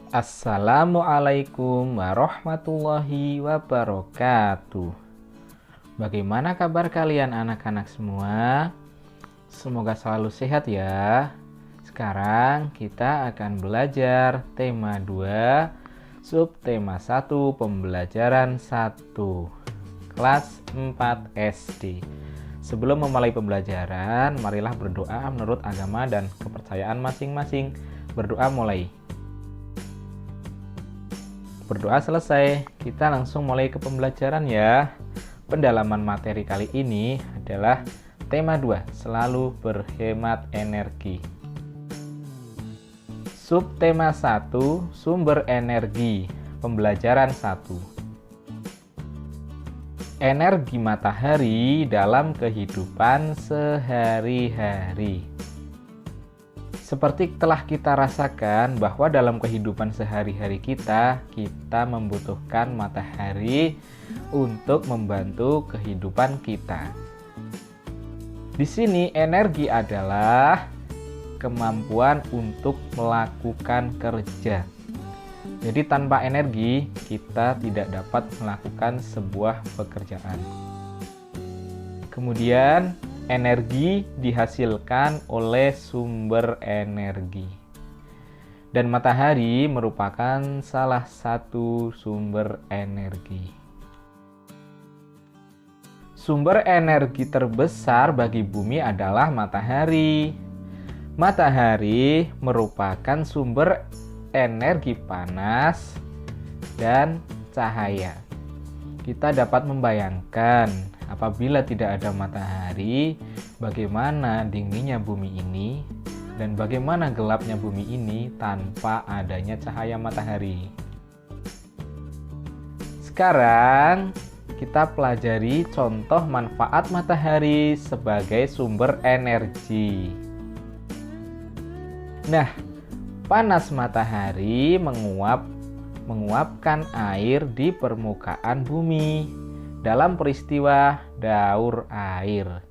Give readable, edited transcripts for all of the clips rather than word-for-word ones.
Assalamualaikum warahmatullahi wabarakatuh. Bagaimana kabar kalian anak-anak semua? Semoga selalu sehat ya. Sekarang kita akan belajar tema 2, subtema 1, pembelajaran 1, kelas 4 SD. Sebelum memulai pembelajaran, marilah berdoa menurut agama dan kepercayaan masing-masing. Berdoa mulai. Berdoa selesai, kita langsung mulai ke pembelajaran ya. Pendalaman materi kali ini adalah tema 2, selalu berhemat energi. Subtema 1, sumber energi, pembelajaran 1. Energi matahari dalam kehidupan sehari-hari. Seperti telah kita rasakan bahwa dalam kehidupan sehari-hari kita membutuhkan matahari untuk membantu kehidupan kita. Di sini energi adalah kemampuan untuk melakukan kerja. Jadi tanpa energi kita tidak dapat melakukan sebuah pekerjaan. Kemudian energi dihasilkan oleh sumber energi. Dan matahari merupakan salah satu sumber energi. Sumber energi terbesar bagi bumi adalah matahari. Matahari merupakan sumber energi panas dan cahaya. Kita dapat membayangkan apabila tidak ada matahari, bagaimana dinginnya bumi ini dan bagaimana gelapnya bumi ini tanpa adanya cahaya matahari. Sekarang kita pelajari contoh manfaat matahari sebagai sumber energi. Nah, panas matahari menguapkan air di permukaan bumi dalam peristiwa daur air.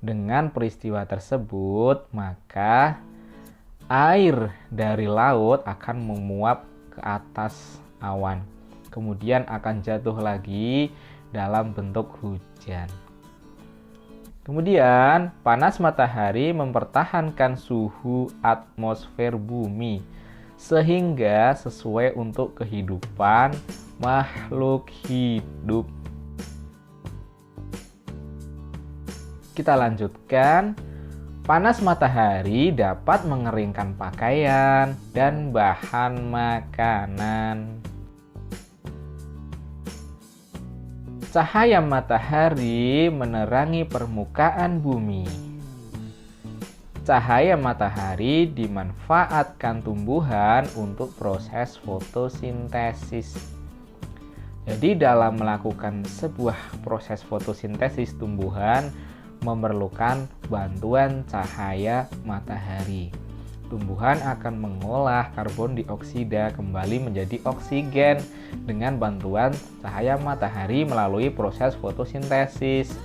Dengan peristiwa tersebut, maka air dari laut akan menguap ke atas awan. Kemudian akan jatuh lagi dalam bentuk hujan. Kemudian, panas matahari mempertahankan suhu atmosfer bumi sehingga sesuai untuk kehidupan makhluk hidup. Kita lanjutkan. Panas matahari dapat mengeringkan pakaian dan bahan makanan. Cahaya matahari menerangi permukaan bumi. Cahaya matahari dimanfaatkan tumbuhan untuk proses fotosintesis. Jadi dalam melakukan sebuah proses fotosintesis, tumbuhan memerlukan bantuan cahaya matahari. Tumbuhan akan mengolah karbon dioksida kembali menjadi oksigen dengan bantuan cahaya matahari melalui proses fotosintesis.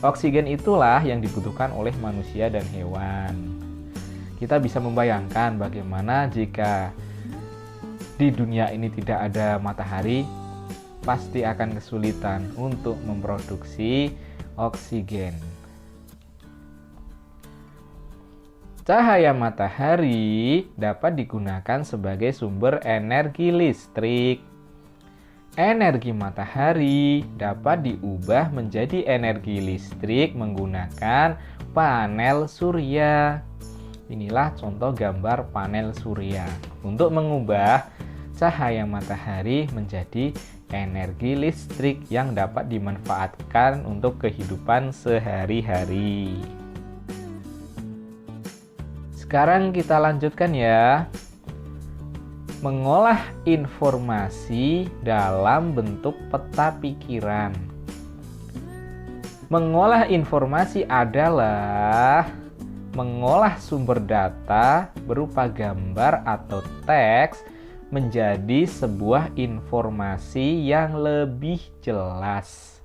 Oksigen itulah yang dibutuhkan oleh manusia dan hewan. Kita bisa membayangkan bagaimana jika di dunia ini tidak ada matahari, pasti akan kesulitan untuk memproduksi oksigen. Cahaya matahari dapat digunakan sebagai sumber energi listrik. Energi matahari dapat diubah menjadi energi listrik menggunakan panel surya. Inilah contoh gambar panel surya. Untuk mengubah cahaya matahari menjadi energi listrik yang dapat dimanfaatkan untuk kehidupan sehari-hari. Sekarang kita lanjutkan ya. Mengolah informasi dalam bentuk peta pikiran. Mengolah informasi adalah mengolah sumber data berupa gambar atau teks menjadi sebuah informasi yang lebih jelas.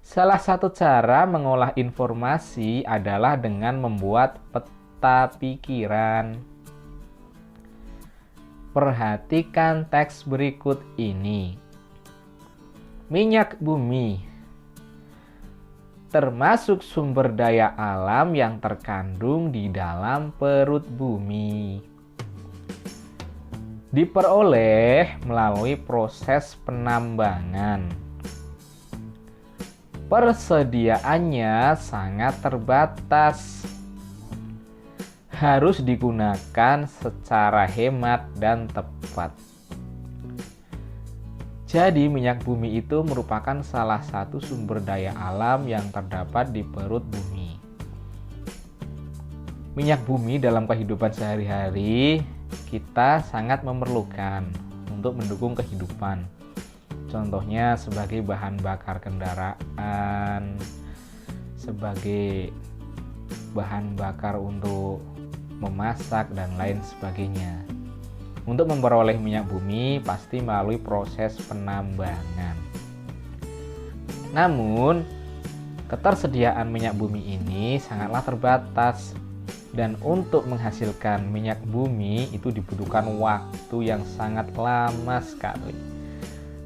Salah satu cara mengolah informasi adalah dengan membuat peta pikiran. Perhatikan teks berikut ini. Minyak bumi termasuk sumber daya alam yang terkandung di dalam perut bumi. Diperoleh melalui proses penambangan. Persediaannya sangat terbatas. Harus digunakan secara hemat dan tepat. Jadi minyak bumi itu merupakan salah satu sumber daya alam yang terdapat di perut bumi. Minyak bumi dalam kehidupan sehari-hari kita sangat memerlukan untuk mendukung kehidupan. Contohnya sebagai bahan bakar kendaraan, sebagai bahan bakar untuk memasak, dan lain sebagainya. Untuk memperoleh minyak bumi pasti melalui proses penambangan. Namun, ketersediaan minyak bumi ini sangatlah terbatas, dan untuk menghasilkan minyak bumi itu dibutuhkan waktu yang sangat lama sekali,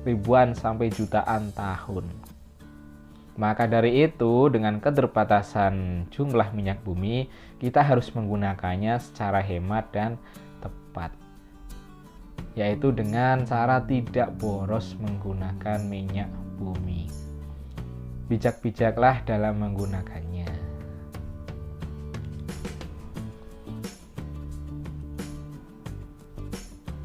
ribuan sampai jutaan tahun. Maka dari itu, dengan keterbatasan jumlah minyak bumi, kita harus menggunakannya secara hemat dan tepat, yaitu dengan cara tidak boros menggunakan minyak bumi. Bijak-bijaklah dalam menggunakannya.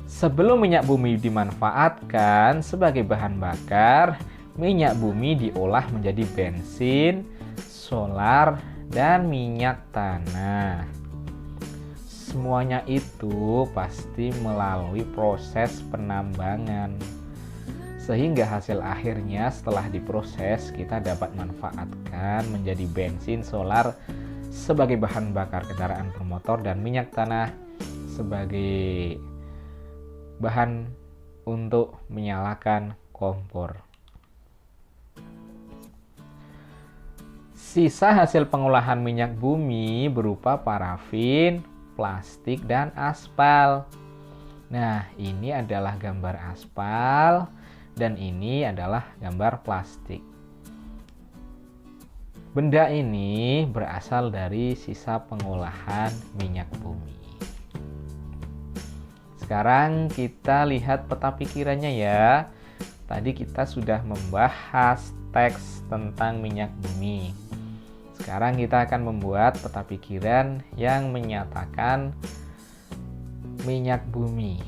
Sebelum minyak bumi dimanfaatkan sebagai bahan bakar, minyak bumi diolah menjadi bensin, solar, dan minyak tanah. Semuanya itu pasti melalui proses penambangan, sehingga hasil akhirnya setelah diproses kita dapat manfaatkan menjadi bensin, solar sebagai bahan bakar kendaraan bermotor, dan minyak tanah sebagai bahan untuk menyalakan kompor. Sisa hasil pengolahan minyak bumi berupa parafin, plastik, dan aspal. Nah, ini adalah gambar aspal dan ini adalah gambar plastik. Benda ini berasal dari sisa pengolahan minyak bumi. Sekarang kita lihat peta pikirannya ya. Tadi kita sudah membahas teks tentang minyak bumi. Sekarang kita akan membuat peta pikiran yang menyatakan minyak bumi.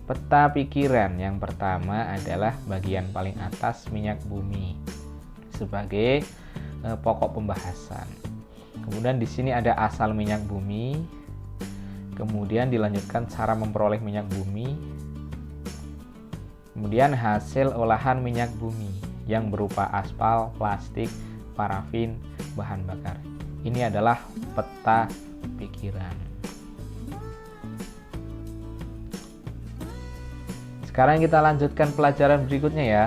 Peta pikiran yang pertama adalah bagian paling atas minyak bumi sebagai pokok pembahasan. Kemudian di sini ada asal minyak bumi. Kemudian dilanjutkan cara memperoleh minyak bumi. Kemudian hasil olahan minyak bumi yang berupa aspal, plastik, parafin, bahan bakar. Ini adalah peta pikiran. Sekarang kita lanjutkan pelajaran berikutnya ya.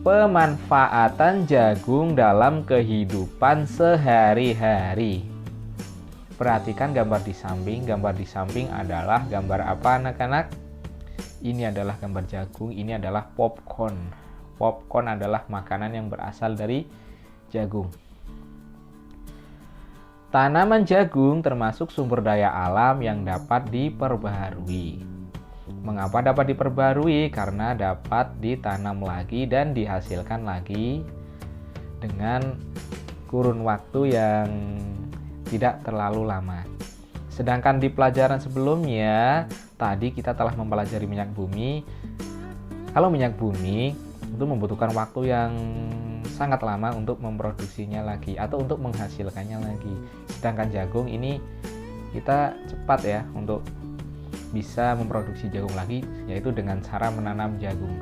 Pemanfaatan jagung dalam kehidupan sehari-hari. Perhatikan gambar di samping. Gambar di samping adalah gambar apa anak-anak? Ini adalah gambar jagung, ini adalah popcorn. Popcorn adalah makanan yang berasal dari jagung. Tanaman jagung termasuk sumber daya alam yang dapat diperbaharui. Mengapa dapat diperbaharui? Karena dapat ditanam lagi dan dihasilkan lagi dengan kurun waktu yang tidak terlalu lama. Sedangkan di pelajaran sebelumnya, tadi kita telah mempelajari minyak bumi. Kalau minyak bumi itu membutuhkan waktu yang sangat lama untuk memproduksinya lagi atau untuk menghasilkannya lagi. Sedangkan jagung ini kita cepat ya untuk bisa memproduksi jagung lagi, yaitu dengan cara menanam jagung.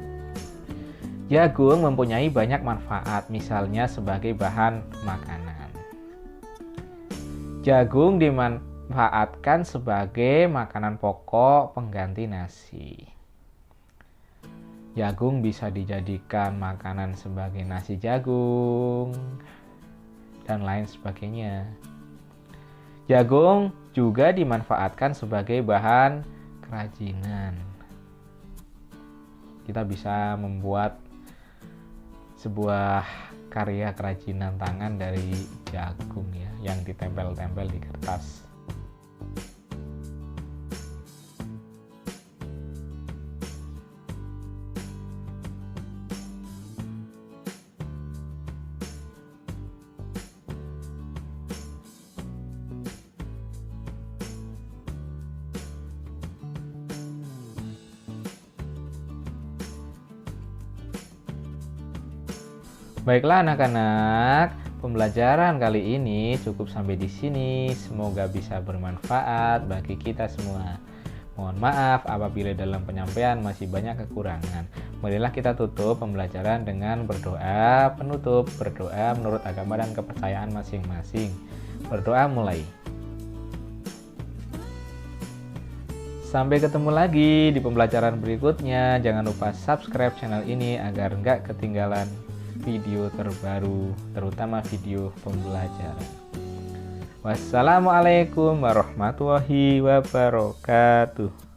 Jagung mempunyai banyak manfaat, misalnya sebagai bahan makanan. Jagung dimanfaatkan sebagai makanan pokok pengganti nasi. Jagung bisa dijadikan makanan sebagai nasi jagung dan lain sebagainya. Jagung juga dimanfaatkan sebagai bahan kerajinan. Kita bisa membuat sebuah karya kerajinan tangan dari jagung ya, yang ditempel-tempel di kertas. Baiklah anak-anak, pembelajaran kali ini cukup sampai di sini. Semoga bisa bermanfaat bagi kita semua. Mohon maaf apabila dalam penyampaian masih banyak kekurangan. Marilah kita tutup pembelajaran dengan berdoa penutup, berdoa menurut agama dan kepercayaan masing-masing. Berdoa mulai. Sampai ketemu lagi di pembelajaran berikutnya. Jangan lupa subscribe channel ini agar nggak ketinggalan video terbaru, terutama video pembelajaran. Wassalamualaikum warahmatullahi wabarakatuh.